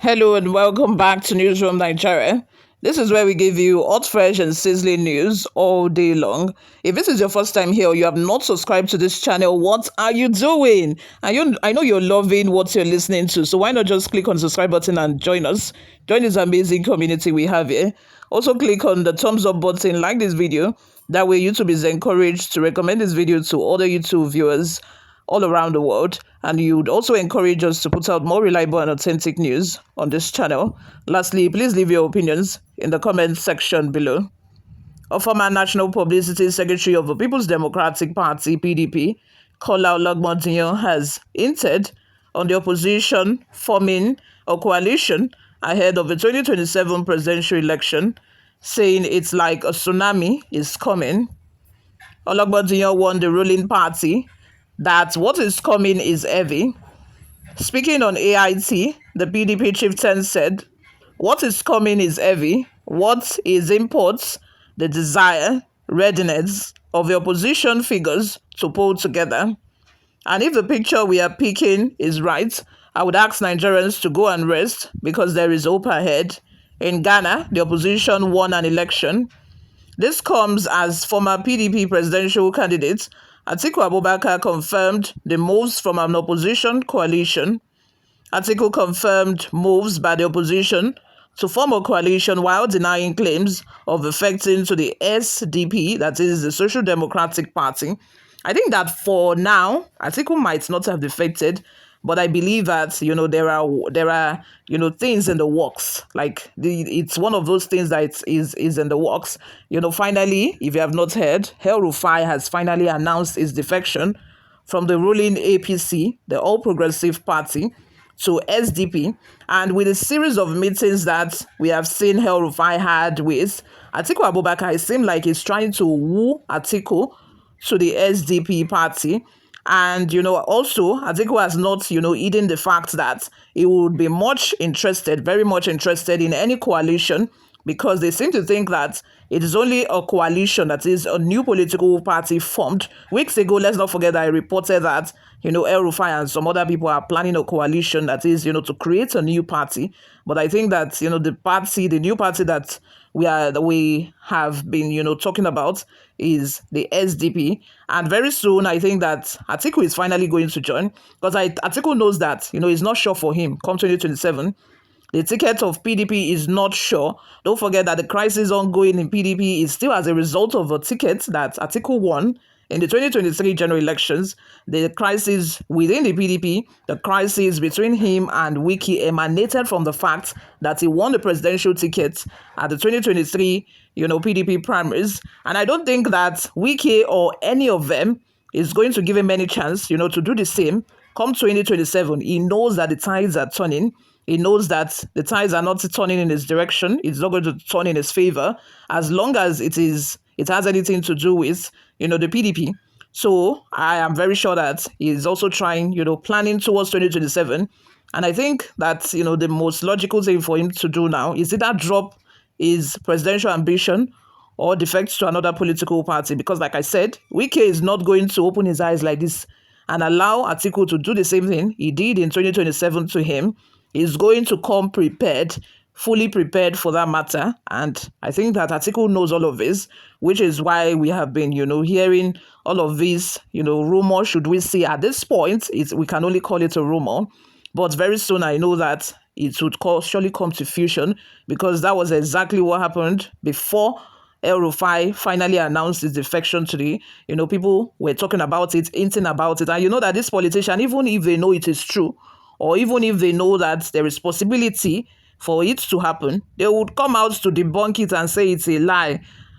Hello and welcome back to Newsroom Nigeria. This is where we give you hot, fresh, and sizzling news all day long. If this is your first time here or you have not subscribed to this channel, what are you doing? I know you're loving what you're listening to, so why not just click on the subscribe button and join us? Join this amazing community we have here. Also, click on the thumbs up button, like this video. That way, YouTube is encouraged to recommend this video to other YouTube viewers all around the world, and you'd also encourage us to put out more reliable and authentic news on this channel. Lastly, please leave your opinions in the comment section below. A former National Publicity Secretary of the People's Democratic Party, PDP, Ologbondiyan, has hinted on the opposition forming a coalition ahead of the 2027 presidential election, saying it's like a tsunami is coming. Ologbondiyan warned the ruling party that what is coming is heavy. Speaking on AIT, the PDP chieftain said, "What is coming is heavy. What is imports the desire, readiness of the opposition figures to pull together. And if the picture we are picking is right, I would ask Nigerians to go and rest because there is hope ahead." In Ghana, the opposition won an election. This comes as former PDP presidential candidate Atiku Abubakar confirmed the moves from an opposition coalition. Atiku confirmed moves by the opposition to form a coalition while denying claims of defecting to the SDP, that is the Social Democratic Party. I think that for now, Atiku might not have defected, but I believe that there are things in the works. Like it's one of those things that is in the works. Finally, if you have not heard, El-Rufai has finally announced his defection from the ruling APC, the All Progressive Party, to SDP, and with a series of meetings that we have seen El-Rufai had with Atiku Abubakar, it seemed like he's trying to woo Atiku to the SDP party. And, also, Atiku has not, hidden the fact that he would be very much interested in any coalition, because they seem to think that it is only a coalition, that is a new political party formed. Weeks ago, let's not forget that I reported that, El-Rufai and some other people are planning a coalition, that is, to create a new party. But I think that, the new party that we have been, talking about is the SDP. And very soon, I think that Atiku is finally going to join, because Atiku knows that, it's not sure for him come 2027. The ticket of PDP is not sure. Don't forget that the crisis ongoing in PDP is still as a result of a ticket that Atiku won in the 2023 general elections. The crisis within the PDP, the crisis between him and Wike, emanated from the fact that he won the presidential ticket at the 2023, PDP primaries. And I don't think that Wike or any of them is going to give him any chance, to do the same come 2027. He knows that the tides are turning. He knows that the tides are not turning in his direction. It's not going to turn in his favor as long as it has anything to do with, the PDP. So I am very sure that he's also trying, planning towards 2027. And I think that, the most logical thing for him to do now is either drop his presidential ambition or defect to another political party. Because like I said, Wike is not going to open his eyes like this and allow Atiku to do the same thing he did in 2027 to him. Is going to come prepared, fully prepared for that matter. And I think that Atiku knows all of this, which is why we have been, hearing all of these, rumors, should we say. At this point, we can only call it a rumor. But very soon, I know that it would surely come to fusion, because that was exactly what happened before El-Rufai finally announced his defection to the, people were talking about it, hinting about it. And you know that this politician, even if they know it is true, or even if they know that there is possibility for it to happen, they would come out to debunk it and say it's a lie,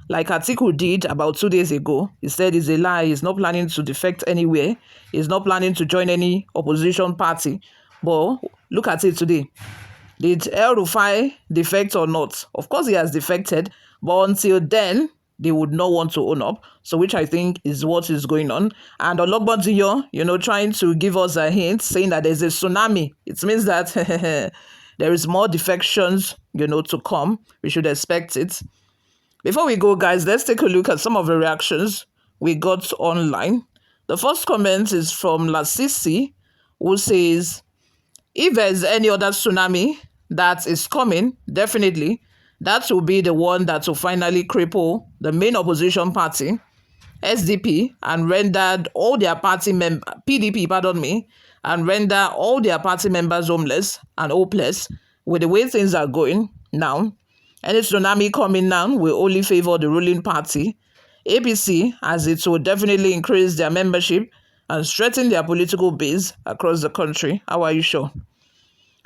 like Atiku did about 2 days ago. He said it's a lie. He's not planning to defect anywhere. He's not planning to join any opposition party. But look at it today. Did El-Rufai defect or not? Of course he has defected, but until then, they would not want to own up. So which I think is what is going on. And Ologbondiyan, trying to give us a hint, saying that there's a tsunami. It means that there is more defections, to come. We should expect it. Before we go, guys, let's take a look at some of the reactions we got online. The first comment is from Lasisi, who says, "If there's any other tsunami, that is coming, definitely, that will be the one that will finally cripple the main opposition party, SDP, and render all their party PDP, and render all their party members homeless and hopeless with the way things are going now. Any tsunami coming now will only favor the ruling party, APC, as it will definitely increase their membership and strengthen their political base across the country. How are you sure?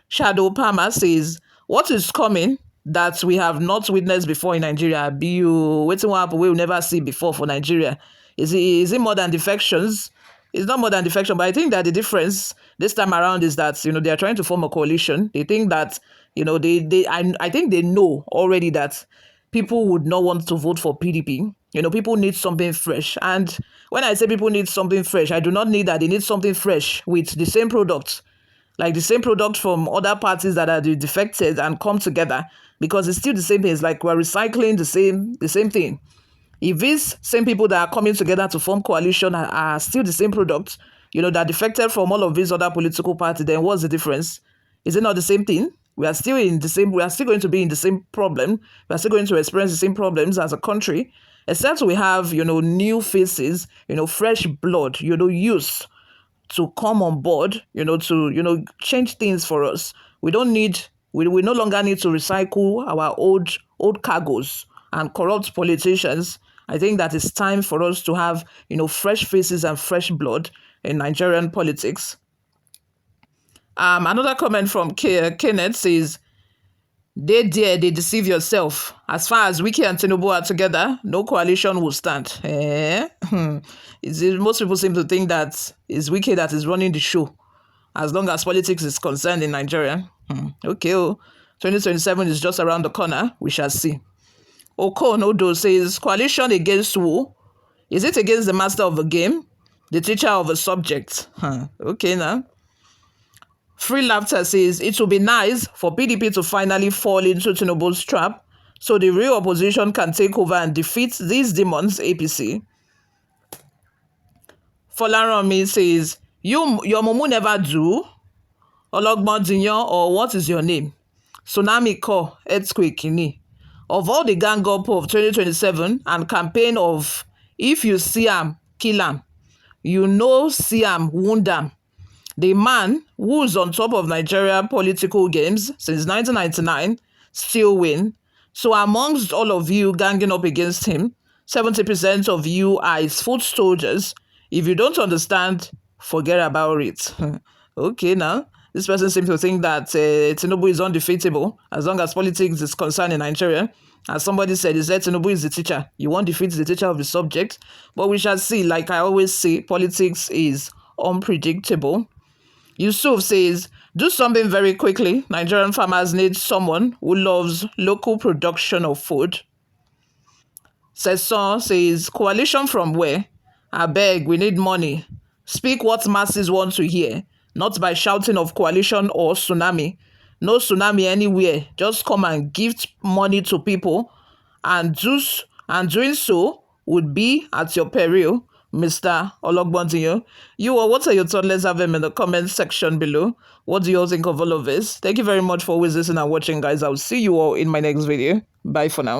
Shadow Palmer says, what is coming that we have not witnessed before in Nigeria? Be you waiting what happen we will never see before for Nigeria. Is it more than defections? It's not more than defection, but I think that the difference this time around is that they are trying to form a coalition. They think that I think they know already that people would not want to vote for PDP. People need something fresh. And when I say people need something fresh, I do not need that they need something fresh with the same product, like the same product from other parties that are defected and come together, because it's still the same thing. It's like we're recycling the same thing. If these same people that are coming together to form coalition are still the same product, that defected from all of these other political parties, then what's the difference? Is it not the same thing? We are still going to be in the same problem. We are still going to experience the same problems as a country, except we have, new faces, fresh blood, youth to come on board, to change things for us. We no longer need to recycle our old cargoes and corrupt politicians. I think that it's time for us to have, fresh faces and fresh blood in Nigerian politics. Another comment from Kenneth says, they deceive yourself. As far as Wike and Tinubu are together, no coalition will stand. Most people seem to think that it's Wike that is running the show, as long as politics is concerned in Nigeria. Okay, 2027 is just around the corner. We shall see. Okoye says, coalition against who? Is it against the master of the game? The teacher of a subject? Okay now. Free Laughter says, it would be nice for PDP to finally fall into Tinubu's trap so the real opposition can take over and defeat these demons, APC. Folaranmi says, your mumu never do? Ologbondiyan, or what is your name? Tsunami call, earthquake ni. Of all the gang up of 2027 and campaign of if you see am, kill am, see am, wound am, the man who's on top of Nigeria political games since 1999 still win. So amongst all of you ganging up against him, 70% of you are his foot soldiers. If you don't understand, forget about it. Okay now. This person seems to think that Tinubu is undefeatable as long as politics is concerned in Nigeria. As somebody said, Tinubu is the teacher. You won't defeat the teacher of the subject. But we shall see. Like I always say, politics is unpredictable. Yusuf says, do something very quickly. Nigerian farmers need someone who loves local production of food. Sesson says, coalition from where? I beg, we need money. Speak what masses want to hear, not by shouting of coalition or tsunami. No tsunami anywhere. Just come and give money to people, and doing so would be at your peril, Mr. Ologbondiyan. What are your thoughts? Let's have them in the comment section below. What do you all think of all of this? Thank you very much for always listening and watching, guys. I'll see you all in my next video. Bye for now.